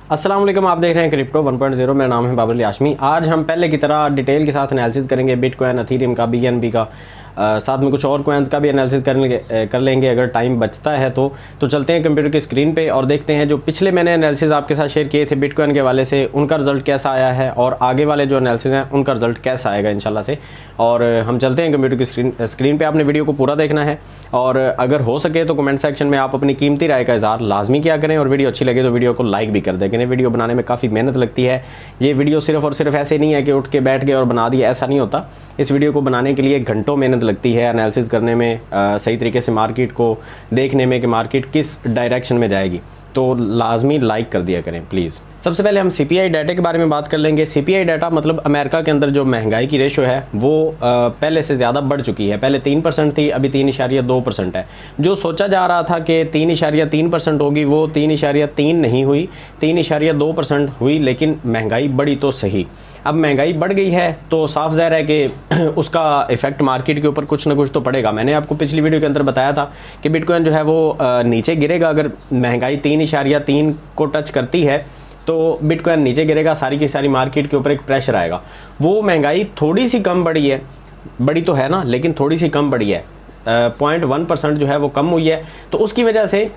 अस्सलाम वालेकुम, आप देख रहे हैं क्रिप्टो 1.0। मेरा नाम है बाबर अली हाशमी। आज हम पहले की तरह डिटेल के साथ एनालिसिस करेंगे बिटकॉइन, अथीरियम का, बीएनबी का, साथ में कुछ और कॉइन्स का भी एनालिसिस कर लेंगे अगर टाइम बचता है तो चलते हैं कंप्यूटर की स्क्रीन पे और देखते हैं जो पिछले मैंने एनालिसिस आपके साथ शेयर किए थे बिटकॉइन के वाले से, उनका रिजल्ट कैसा आया है और आगे वाले जो एनालिसिस हैं उनका रिजल्ट कैसा आएगा इंशाल्लाह से। और हम चलते हैं कंप्यूटर की स्क्रीन पे। आपने वीडियो को पूरा देखना है और अगर हो सके तो कमेंट सेक्शन में आप अपनी कीमती राय का इज़हार लाजमी किया करें और वीडियो अच्छी लगे तो वीडियो को लाइक भी कर दें। वीडियो बनाने में काफ़ी मेहनत लगती है। ये वीडियो सिर्फ और सिर्फ ऐसे नहीं है कि उठ के बैठ गए और बना दिया, ऐसा नहीं होता। इस वीडियो को बनाने के लिए घंटों मेहनत लगती है, एनालिसिस करने में, सही तरीके से मार्केट को देखने में कि मार्केट किस डायरेक्शन में जाएगी। तो लाजमी लाइक कर दिया करें प्लीज़। सबसे पहले हम सीपीआई डाटा के बारे में बात कर लेंगे। सीपीआई डाटा मतलब अमेरिका के अंदर जो महंगाई की रेशो है वो पहले से ज़्यादा बढ़ चुकी है। पहले 3% थी, अभी 3.2% है। जो सोचा जा रहा था कि 3.3% होगी वो 3.3 नहीं हुई, 3.2% हुई, लेकिन महंगाई बढ़ी तो सही। अब महंगाई बढ़ गई है तो साफ ज़ाहिर है कि उसका इफ़ेक्ट मार्केट के ऊपर कुछ ना कुछ तो पड़ेगा। मैंने आपको पिछली वीडियो के अंदर बताया था कि बिटकॉइन जो है वो नीचे गिरेगा। अगर महंगाई 3.3 को टच करती है तो बिटकॉइन नीचे गिरेगा, सारी की सारी मार्केट के ऊपर एक प्रेशर आएगा। वो महंगाई थोड़ी सी कम बढ़ी है, बड़ी तो है ना, लेकिन थोड़ी सी कम बढ़ी है, 0.1% जो है वो कम हुई है। तो उसकी वजह से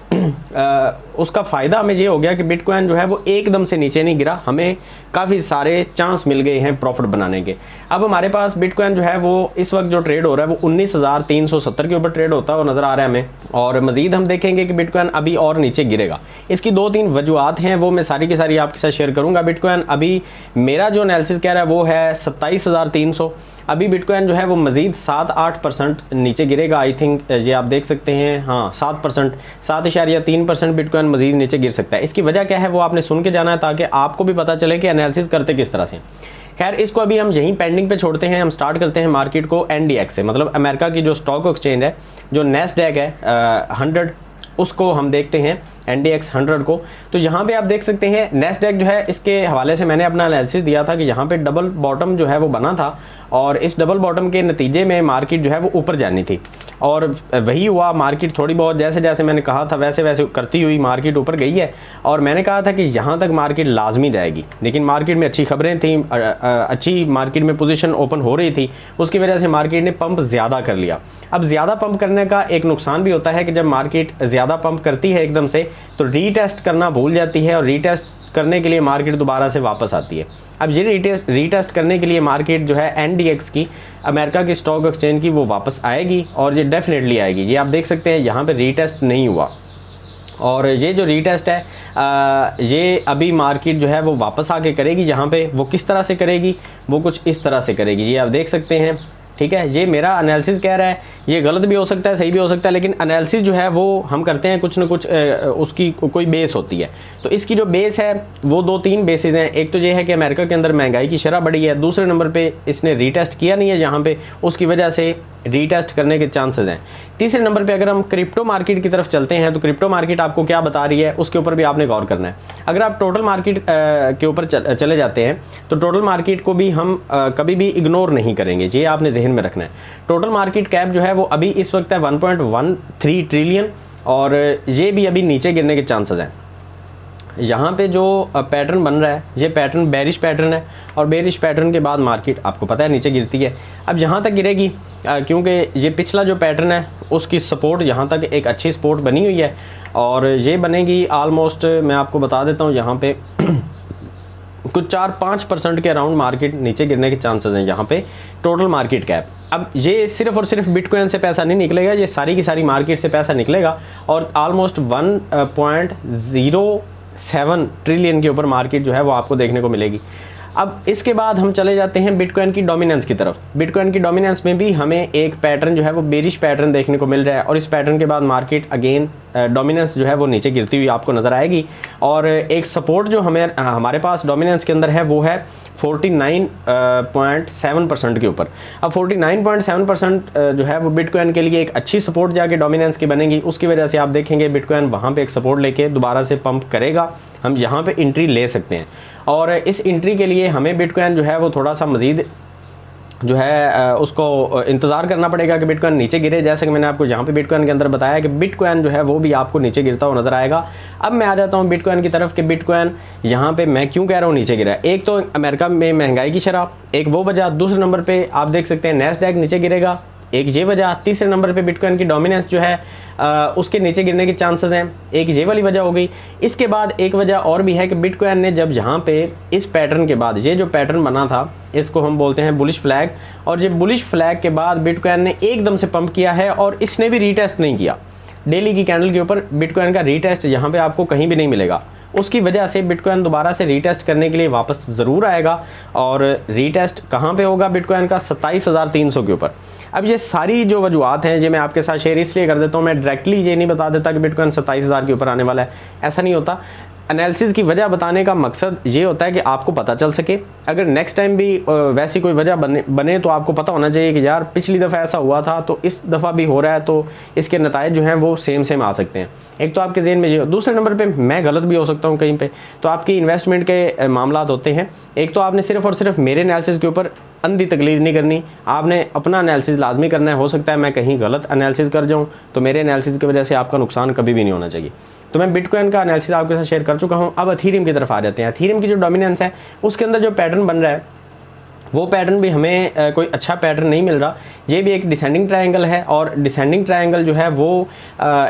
उसका फ़ायदा हमें ये हो गया कि बिटकॉइन जो है वो एकदम से नीचे नहीं गिरा, हमें काफ़ी सारे चांस मिल गए हैं प्रॉफिट बनाने के। अब हमारे पास बिटकॉइन जो है वो इस वक्त जो ट्रेड हो रहा है वो 19,370 के ऊपर ट्रेड होता है और नज़र आ रहा है हमें। और मज़ीद हम देखेंगे कि बिटकॉइन अभी और नीचे गिरेगा। इसकी 2-3 वजूहत हैं, वो मैं सारी की सारी आपके साथ शेयर करूँगा। बिटकॉइन अभी मेरा जो एनालिसिस कह रहा है वो है 27,300। अभी बिटकॉइन जो है वो मज़ीद 7-8% नीचे गिरेगा। आई थिंक ये आप देख सकते हैं, हाँ 7%, 7.3% बिटकॉइन मज़ीद नीचे गिर सकता है। इसकी वजह क्या है वो आपने सुन के जाना है ताकि आपको भी पता चले कि एनालिसिस करते किस तरह से। खैर, इसको अभी हम यहीं पेंडिंग पे छोड़ते हैं। हम स्टार्ट करते हैं मार्केट को एनडीएक्स से, मतलब अमेरिका की जो स्टॉक एक्सचेंज है, जो नैस्डैक है 100, उसको हम देखते हैं NDX 100 को। तो यहाँ पे आप देख सकते हैं नैस्डैक जो है, इसके हवाले से मैंने अपना एनालिसिस दिया था कि यहाँ पे डबल बॉटम जो है वो बना था और इस डबल बॉटम के नतीजे में मार्केट जो है वो ऊपर जानी थी और वही हुआ। मार्केट थोड़ी बहुत जैसे जैसे मैंने कहा था वैसे वैसे करती हुई मार्केट ऊपर गई है और मैंने कहा था कि यहाँ तक मार्केट लाजमी जाएगी, लेकिन मार्केट में अच्छी खबरें थी, अच्छी मार्केट में पोजीशन ओपन हो रही थी, उसकी वजह से मार्केट ने पंप ज़्यादा कर लिया। अब ज़्यादा पंप करने का एक नुकसान भी होता है कि जब मार्केट ज़्यादा पंप करती है एकदम से तो रीटेस्ट करना भूल जाती है और रीटेस्ट करने के लिए मार्केट दोबारा से वापस आती है। अब ये रीटेस्ट करने के लिए मार्केट जो है एनडीएक्स की, अमेरिका की स्टॉक एक्सचेंज की, वो वापस आएगी और ये डेफिनेटली आएगी। ये आप देख सकते हैं यहाँ पे रीटेस्ट नहीं हुआ और ये जो रीटेस्ट है ये अभी मार्केट जो है वो वापस आके करेगी। यहाँ पे वो किस तरह से करेगी, वो कुछ इस तरह से करेगी, ये आप देख सकते हैं। ठीक है, ये मेरा एनालिसिस कह रहा है, ये गलत भी हो सकता है, सही भी हो सकता है, लेकिन एनालिसिस जो है वो हम करते हैं कुछ ना कुछ, उसकी कोई बेस होती है। तो इसकी जो बेस है वो 2-3 बेसिस हैं। एक तो ये है कि अमेरिका के अंदर महंगाई की शरह बढ़ी है, दूसरे नंबर पे इसने रीटेस्ट किया नहीं है यहाँ पे, उसकी वजह से रीटेस्ट करने के चांसेस हैं। तीसरे नंबर पे अगर हम क्रिप्टो मार्केट की तरफ चलते हैं तो क्रिप्टो मार्केट आपको क्या बता रही है उसके ऊपर भी आपने गौर करना है। अगर आप टोटल मार्केट के ऊपर चले जाते हैं तो टोटल मार्केट को भी हम कभी भी इग्नोर नहीं करेंगे, ये आपने जहन में रखना है। टोटल मार्केट कैप जो है वो अभी इस वक्त है 1.13 ट्रिलियन और ये भी अभी नीचे गिरने के चांसेस हैं। यहाँ पे जो पैटर्न बन रहा है ये पैटर्न बेरिश पैटर्न है और बेरिश पैटर्न के बाद मार्केट आपको पता है नीचे गिरती है। अब यहाँ तक गिरेगी क्योंकि ये पिछला जो पैटर्न है उसकी सपोर्ट, यहाँ तक एक अच्छी सपोर्ट बनी हुई है और ये बनेगी ऑलमोस्ट, मैं आपको बता देता हूँ, यहाँ पे कुछ 4-5% के अराउंड मार्केट नीचे गिरने के चांसेस हैं यहाँ पे टोटल मार्केट कैप। अब ये सिर्फ और सिर्फ बिटकॉइन से पैसा नहीं निकलेगा, ये सारी की सारी मार्केट से पैसा निकलेगा और ऑलमोस्ट 1.07 ट्रिलियन के ऊपर मार्केट जो है वो आपको देखने को मिलेगी। अब इसके बाद हम चले जाते हैं बिटकॉइन की डोमिनेंस की तरफ। बिटकॉइन की डोमिनेंस में भी हमें एक पैटर्न जो है वो बेरिश पैटर्न देखने को मिल रहा है और इस पैटर्न के बाद मार्केट अगेन डोमिनेंस जो है वो नीचे गिरती हुई आपको नज़र आएगी और एक सपोर्ट जो हमारे पास डोमिनेंस के अंदर है वो है 49.7% के ऊपर। अब 49.7% जो है वो बिटकॉइन के लिए एक अच्छी सपोर्ट जाके डोमिनेंस की बनेगी, उसकी वजह से आप देखेंगे बिटकॉइन वहाँ पे एक सपोर्ट लेके दोबारा से पंप करेगा, हम यहाँ पे एंट्री ले सकते हैं। और इस एंट्री के लिए हमें बिटकॉइन जो है वो थोड़ा सा मज़ीद जो है उसको इंतज़ार करना पड़ेगा कि बिटकॉइन नीचे गिरे। जैसे कि मैंने आपको यहाँ पे बिटकॉइन के अंदर बताया कि बिटकॉइन जो है वो भी आपको नीचे गिरता हुआ नज़र आएगा। अब मैं आ जाता हूँ बिटकॉइन की तरफ कि बिटकॉइन यहाँ पे मैं क्यों कह रहा हूँ नीचे गिरा है। एक तो अमेरिका में महंगाई की शरह, एक वो वजह। दूसरे नंबर पर आप देख सकते हैं नैस्डैक नीचे गिरेगा, एक ये वजह। तीसरे नंबर पे बिटकॉइन की डोमिनेंस जो है उसके नीचे गिरने के चांसेस हैं, एक ये वाली वजह हो गई। इसके बाद एक वजह और भी है कि बिटकॉइन ने जब यहाँ पे इस पैटर्न के बाद, ये जो पैटर्न बना था इसको हम बोलते हैं बुलिश फ्लैग, और ये बुलिश फ्लैग के बाद बिटकॉइन ने एकदम से पंप किया है और इसने भी रीटेस्ट नहीं किया। डेली की कैंडल के ऊपर बिटकॉइन का रीटेस्ट यहाँ पे आपको कहीं भी नहीं मिलेगा। उसकी वजह से बिटकॉइन दोबारा से रीटेस्ट करने के लिए वापस ज़रूर आएगा, और रीटेस्ट कहाँ पे होगा बिटकॉइन का? 27,300 के ऊपर। अब ये सारी जो वजूहत हैं ये मैं आपके साथ शेयर इसलिए कर देता हूँ, मैं डायरेक्टली ये नहीं बता देता कि बिटकॉइन 27,000 के ऊपर आने वाला है, ऐसा नहीं होता। एनालिसिस की वजह बताने का मकसद ये होता है कि आपको पता चल सके। अगर नेक्स्ट टाइम भी वैसी कोई वजह बने तो आपको पता होना चाहिए कि यार पिछली दफ़ा ऐसा हुआ था तो इस दफ़ा भी हो रहा है, तो इसके नताइज जो हैं वो सेम आ सकते हैं। एक तो आपके ज़हन में ये, दूसरे नंबर पे मैं गलत भी हो सकता हूँ कहीं पे, तो आपकी इन्वेस्टमेंट के मामला होते हैं। एक तो आपने सिर्फ और सिर्फ मेरे एनालिसिस के ऊपर अंधी तकलीद नहीं करनी, आपने अपना एनालिसिस लाजमी करना है। हो सकता है मैं कहीं गलत एनालिसिस कर जाऊँ, तो मेरे एनालिसिस की वजह से आपका नुकसान कभी भी नहीं होना चाहिए। तो मैं बिटकॉइन का एनालिसिस आपके साथ शेयर कर चुका हूँ। अब एथेरियम की तरफ आ जाते हैं। एथेरियम की जो डोमिनेंस है उसके अंदर जो पैटर्न बन रहा है वो पैटर्न भी हमें कोई अच्छा पैटर्न नहीं मिल रहा। ये भी एक डिसेंडिंग ट्रायंगल है, और डिसेंडिंग ट्रायंगल जो है वो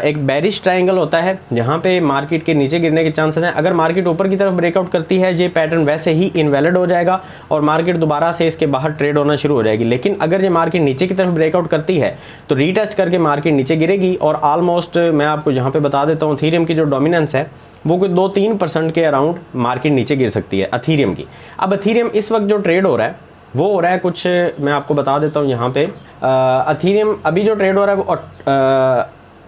एक बेरिश ट्रायंगल होता है, जहाँ पे मार्केट के नीचे गिरने के चांसेस हैं। अगर मार्केट ऊपर की तरफ ब्रेकआउट करती है ये पैटर्न वैसे ही इनवैलिड हो जाएगा और मार्केट दोबारा से इसके बाहर ट्रेड होना शुरू हो जाएगी। लेकिन अगर ये मार्केट नीचे की तरफ ब्रेकआउट करती है तो रीटेस्ट करके मार्केट नीचे गिरेगी, और ऑलमोस्ट मैं आपको यहाँ पर बता देता हूँ एथेरियम की जो डोमिनेंस है वो कोई 2-3% के अराउंड मार्केट नीचे गिर सकती है एथेरियम की। अब एथेरियम इस वक्त जो ट्रेड हो रहा है वो हो रहा है कुछ, मैं आपको बता देता हूँ यहाँ पे। एथेरियम अभी जो ट्रेड हो रहा है वो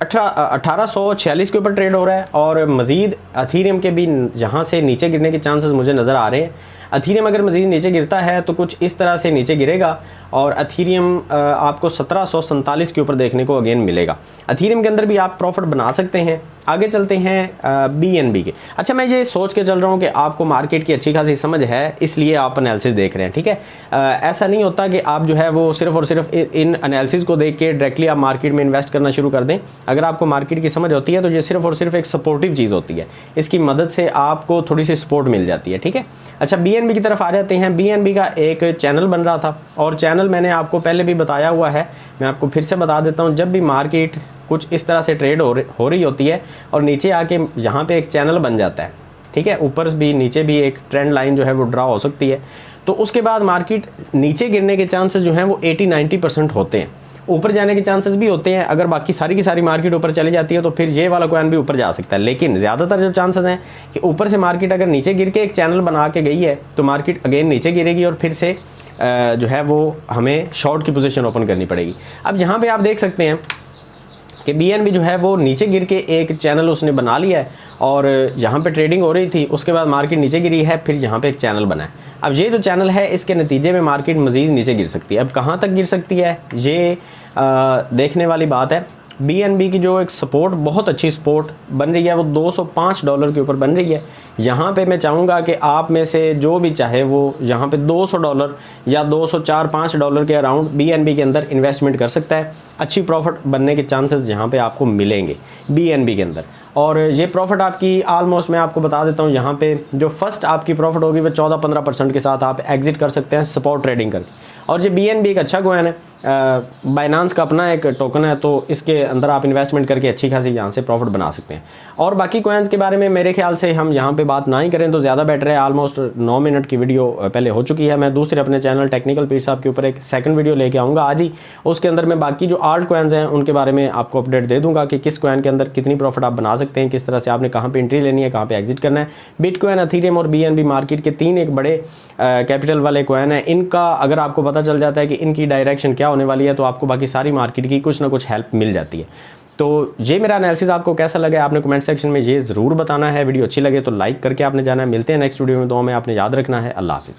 1846 के ऊपर ट्रेड हो रहा है, और मज़ीद एथेरियम के भी यहाँ से नीचे गिरने के चांसेस मुझे नज़र आ रहे हैं। एथेरियम अगर मज़ीद नीचे गिरता है तो कुछ इस तरह से नीचे गिरेगा, और एथेरियम आपको 1747 के ऊपर देखने को अगेन मिलेगा। एथेरियम के अंदर भी आप प्रॉफिट बना सकते हैं। आगे चलते हैं BNB के। अच्छा, मैं ये सोच के चल रहा हूँ कि आपको मार्केट की अच्छी खासी समझ है इसलिए आप एनालिसिस देख रहे हैं, ठीक है। ऐसा नहीं होता कि आप जो है वो सिर्फ और सिर्फ इन एनालिसिस को देख के डायरेक्टली आप मार्केट में इन्वेस्ट करना शुरू कर दें। अगर आपको मार्केट की समझ होती है तो ये सिर्फ और सिर्फ एक सपोर्टिव चीज़ होती है, इसकी मदद से आपको थोड़ी सी सपोर्ट मिल जाती है, ठीक है। अच्छा, BNB की तरफ आ जाते हैं। BNB का एक चैनल बन रहा था, और चैनल मैंने आपको पहले भी बताया हुआ है, मैं आपको फिर से बता देता हूँ। जब भी मार्केट कुछ इस तरह से ट्रेड हो रही होती है और नीचे आके यहाँ पे एक चैनल बन जाता है, ठीक है, ऊपर भी नीचे भी एक ट्रेंड लाइन जो है वो ड्रा हो सकती है, तो उसके बाद मार्केट नीचे गिरने के चांसेस जो हैं वो 80-90% होते हैं। ऊपर जाने के चांसेस भी होते हैं, अगर बाकी सारी की सारी मार्केट ऊपर चली जाती है तो फिर ये वाला कॉइन भी ऊपर जा सकता है। लेकिन ज़्यादातर जो चांसेस हैं कि ऊपर से मार्केट अगर नीचे गिर के एक चैनल बना के गई है तो मार्केट अगेन नीचे गिरेगी और फिर से जो है वो हमें शॉर्ट की पोजीशन ओपन करनी पड़ेगी। अब यहाँ पे आप देख सकते हैं कि BNB जो है वो नीचे गिर के एक चैनल उसने बना लिया है, और यहाँ पे ट्रेडिंग हो रही थी, उसके बाद मार्केट नीचे गिरी है, फिर यहाँ पे एक चैनल बना है। अब ये जो चैनल है इसके नतीजे में मार्केट मज़ीद नीचे गिर सकती है। अब कहाँ तक गिर सकती है ये देखने वाली बात है। BNB की जो एक सपोर्ट, बहुत अच्छी सपोर्ट बन रही है, वो $205 के ऊपर बन रही है। यहाँ पे मैं चाहूँगा कि आप में से जो भी चाहे वो यहाँ पे $200 या $204-5 के अराउंड BNB के अंदर इन्वेस्टमेंट कर सकता है। अच्छी प्रॉफिट बनने के चांसेस यहाँ पे आपको मिलेंगे BNB के अंदर, और ये प्रॉफिट आपकी ऑलमोस्ट मैं आपको बता देता हूँ, यहाँ पे जो फर्स्ट आपकी प्रॉफिट होगी वो 14-15% के साथ आप एग्जिट कर सकते हैं सपोर्ट ट्रेडिंग करके। और ये BNB एक अच्छा कॉइन है, बाइनांस का अपना एक टोकन है, तो इसके अंदर आप इन्वेस्टमेंट करके अच्छी खासी यहाँ से प्रॉफिट बना सकते हैं। और बाकी कॉइन्स के बारे में मेरे ख्याल से हम यहाँ पे बात ना ही करें तो ज़्यादा बेटर है। ऑलमोस्ट 9 मिनट की वीडियो पहले हो चुकी है। मैं दूसरे अपने चैनल टेक्निकल पीर साहब के ऊपर एक सेकंड वीडियो लेके आऊँगा आज ही। उसके अंदर मैं बाकी जो आल्ट कॉइन्स हैं उनके बारे में आपको अपडेट दे दूँगा कि किस कॉइन के अंदर कितनी प्रॉफिट आप बना सकते हैं, किस तरह से आपने कहाँ पर एंट्री लेनी है, कहाँ पर एग्जिट करना है। बिटकॉइन, एथेरियम और BNB मार्केट के 3 एक बड़े कैपिटल वाले कॉइन हैं। इनका अगर आपको पता चल जाता है कि इनकी डायरेक्शन क्या होने वाली है तो आपको बाकी सारी मार्केट की कुछ ना कुछ हेल्प मिल जाती है। तो ये मेरा एनालिसिस आपको कैसा लगा आपने कमेंट सेक्शन में ये ज़रूर बताना है। वीडियो अच्छी लगे तो लाइक करके आपने जाना है। मिलते हैं नेक्स्ट वीडियो में, तो हमें आपने याद रखना है। अल्लाह हाफिज़।